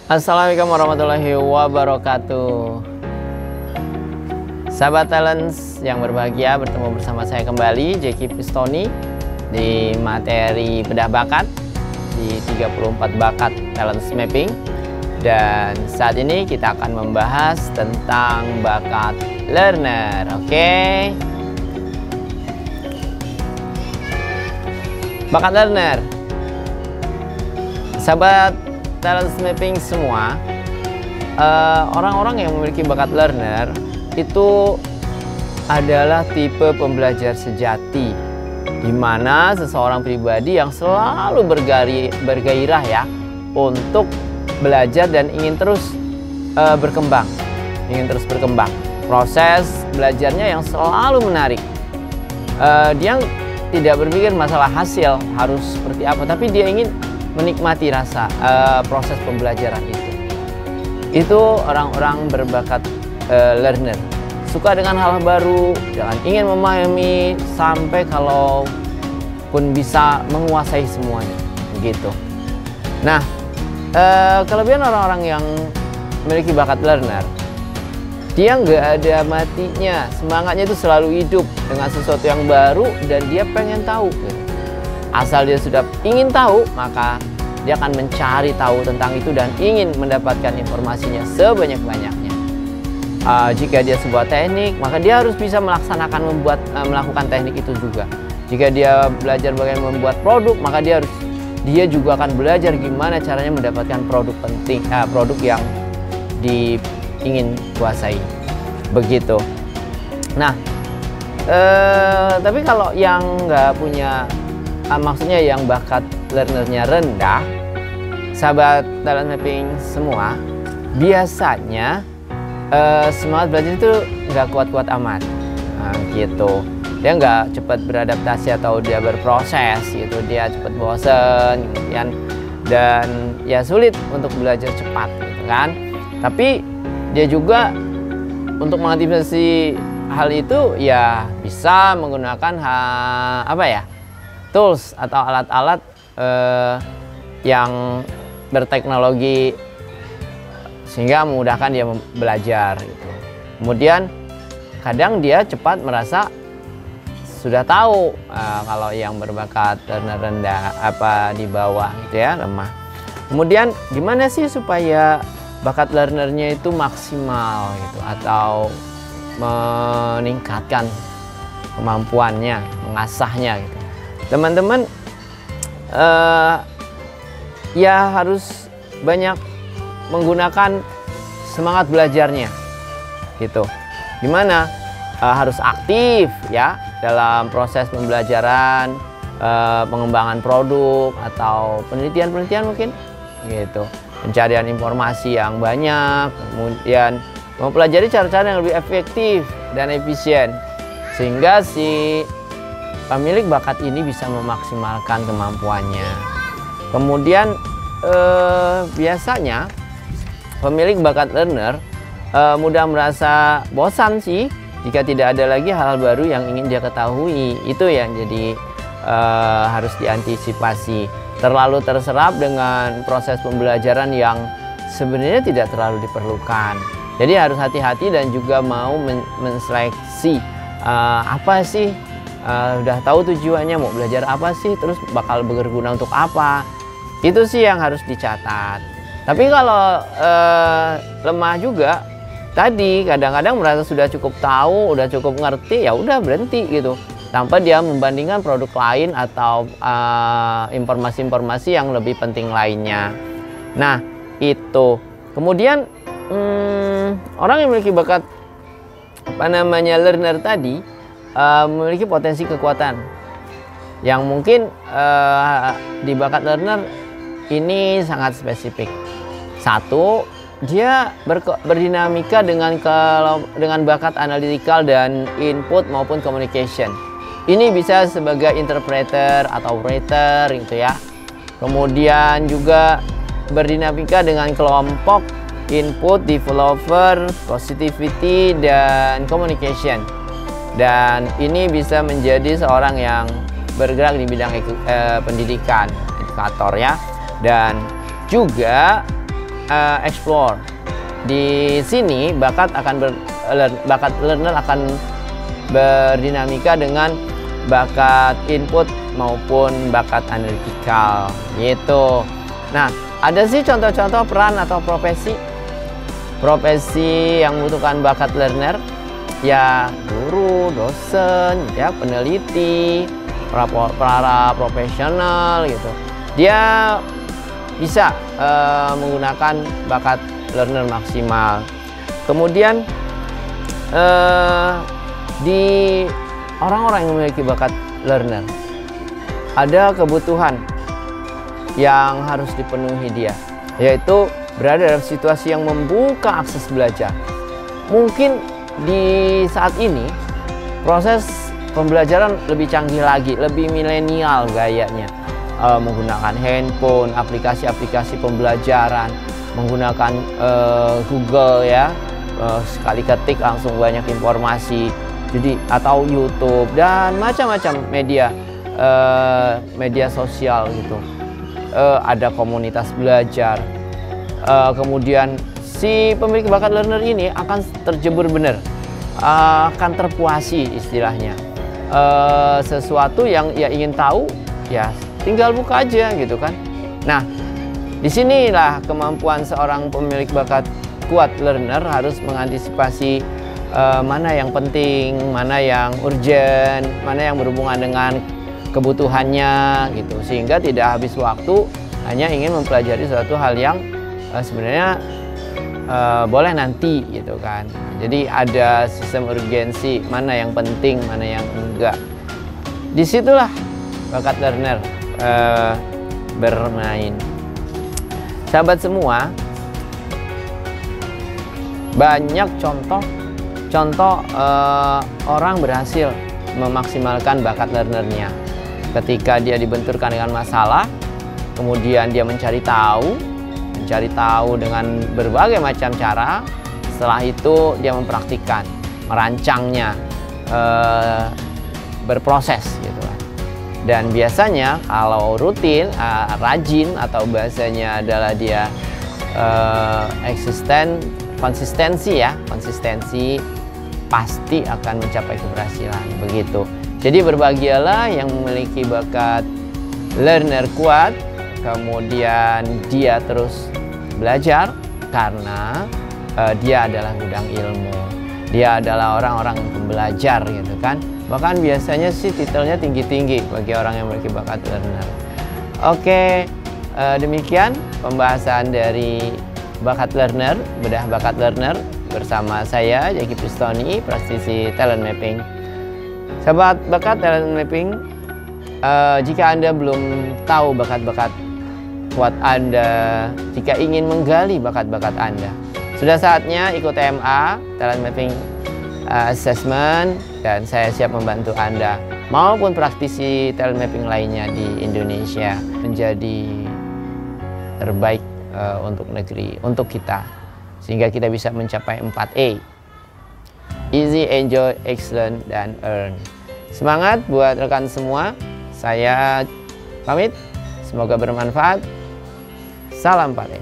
Assalamualaikum warahmatullahi wabarakatuh. Sahabat Talents yang berbahagia, bertemu bersama saya kembali Jeki Pistoni di materi bedah bakat di 34 bakat Talents Mapping. Dan saat ini kita akan membahas tentang bakat learner. Oke. Bakat learner. Sahabat Talents Mapping semua, orang-orang yang memiliki bakat learner itu adalah tipe pembelajar sejati, di mana seseorang pribadi yang selalu bergairah ya untuk belajar dan ingin terus berkembang, Proses belajarnya yang selalu menarik. Dia tidak berpikir masalah hasil harus seperti apa, tapi dia ingin menikmati rasa proses pembelajaran itu. Itu orang-orang berbakat learner, suka dengan hal baru dan ingin memahami sampai kalau pun bisa menguasai semuanya begitu. Nah, kelebihan orang-orang yang memiliki bakat learner, dia nggak ada matinya, semangatnya itu selalu hidup dengan sesuatu yang baru dan dia pengen tahu. Asal dia sudah ingin tahu, maka dia akan mencari tahu tentang itu dan ingin mendapatkan informasinya sebanyak-banyaknya. Jika dia sebuah teknik, maka dia harus bisa melaksanakan melakukan teknik itu juga. Jika dia belajar bagaimana membuat produk, maka dia juga akan belajar gimana caranya mendapatkan produk yang ingin kuasai. Begitu. Nah, tapi kalau yang nggak punya, maksudnya yang bakat learnernya rendah, sahabat talent mapping semua, biasanya semangat belajar itu nggak kuat-kuat amat. Nah, gitu. Dia nggak cepat beradaptasi atau dia berproses gitu. Dia cepat bosen, kemudian dan ya sulit untuk belajar cepat gitu kan. Tapi dia juga untuk mengantisipasi hal itu ya bisa menggunakan tools atau alat-alat yang berteknologi sehingga memudahkan dia belajar gitu. Kemudian kadang dia cepat merasa sudah tahu kalau yang berbakat rendah di bawah gitu ya, lemah. Kemudian gimana sih supaya bakat learnernya itu maksimal gitu atau meningkatkan kemampuannya, mengasahnya gitu. Teman-teman ya harus banyak menggunakan semangat belajarnya gitu. Gimana? Harus aktif ya dalam proses pembelajaran, pengembangan produk atau penelitian mungkin gitu. Pencarian informasi yang banyak, kemudian mempelajari cara-cara yang lebih efektif dan efisien sehingga si pemilik bakat ini bisa memaksimalkan kemampuannya. Kemudian biasanya pemilik bakat learner mudah merasa bosan sih jika tidak ada lagi hal-hal baru yang ingin dia ketahui. Itu yang jadi harus diantisipasi. Terlalu terserap dengan proses pembelajaran yang sebenarnya tidak terlalu diperlukan. Jadi harus hati-hati dan juga mau menseleksi apa sih, udah tahu tujuannya mau belajar apa sih, terus bakal berguna untuk apa. Itu sih yang harus dicatat. Tapi kalau lemah juga, tadi kadang-kadang merasa sudah cukup tahu, udah cukup ngerti, ya udah berhenti gitu, tanpa dia membandingkan produk lain atau informasi-informasi yang lebih penting lainnya. Nah, itu. Kemudian orang yang memiliki bakat learner tadi memiliki potensi kekuatan yang mungkin di bakat learner ini sangat spesifik. Satu, dia berdinamika dengan bakat analytical dan input maupun communication. Ini bisa sebagai interpreter atau writer gitu ya. Kemudian juga berdinamika dengan kelompok input, developer, positivity, dan communication. Dan ini bisa menjadi seorang yang bergerak di bidang pendidikan, edukator ya. Dan juga explore. Di sini bakat learner akan berdinamika dengan bakat input maupun bakat analitikal gitu. Nah, ada sih contoh-contoh peran atau profesi yang membutuhkan bakat learner, ya guru, dosen, ya peneliti, para profesional gitu. Dia bisa menggunakan bakat learner maksimal. Kemudian di orang-orang yang memiliki bakat learner ada kebutuhan yang harus dipenuhi dia, yaitu berada dalam situasi yang membuka akses belajar. Mungkin di saat ini proses pembelajaran lebih canggih lagi, lebih milenial gayanya, menggunakan handphone, aplikasi-aplikasi pembelajaran, menggunakan Google ya, sekali ketik langsung banyak informasi. Jadi atau YouTube dan macam-macam media sosial gitu. Ada komunitas belajar. Kemudian si pemilik bakat learner ini akan terjebur benar, akan terpuasi istilahnya. Sesuatu yang ia ingin tahu, ya tinggal buka aja gitu kan. Nah, disinilah kemampuan seorang pemilik bakat kuat learner harus mengantisipasi mana yang penting, mana yang urgent, mana yang berhubungan dengan kebutuhannya gitu, sehingga tidak habis waktu hanya ingin mempelajari suatu hal yang sebenarnya boleh nanti gitu kan. Jadi ada sistem urgensi, mana yang penting, mana yang enggak. Disitulah bakat learner bermain. Sahabat semua, banyak contoh orang berhasil memaksimalkan bakat learnernya. Ketika dia dibenturkan dengan masalah, kemudian dia mencari tahu dengan berbagai macam cara. Setelah itu dia mempraktikkan, merancangnya, berproses gitu kan. Dan biasanya kalau rutin, rajin, atau bahasanya adalah dia konsistensi, pasti akan mencapai keberhasilan begitu. Jadi berbahagialah yang memiliki bakat learner kuat, kemudian dia terus belajar karena dia adalah gudang ilmu. Dia adalah orang-orang pembelajar gitu kan. Bahkan biasanya sih titelnya tinggi-tinggi bagi orang yang memiliki bakat learner. Oke, demikian pembahasan dari bakat learner, bedah bakat learner bersama saya Jaki Pristoni, praktisi talent mapping. Sahabat bakat talent mapping, jika Anda belum tahu bakat-bakat kuat Anda, jika ingin menggali bakat-bakat Anda, sudah saatnya ikut TMA, Talent Mapping Assessment, dan saya siap membantu Anda maupun praktisi talent mapping lainnya di Indonesia menjadi terbaik untuk negeri, untuk kita, sehingga kita bisa mencapai 4E: easy, enjoy, excellent, dan earn. Semangat buat rekan semua. Saya pamit, semoga bermanfaat. Salam 4E.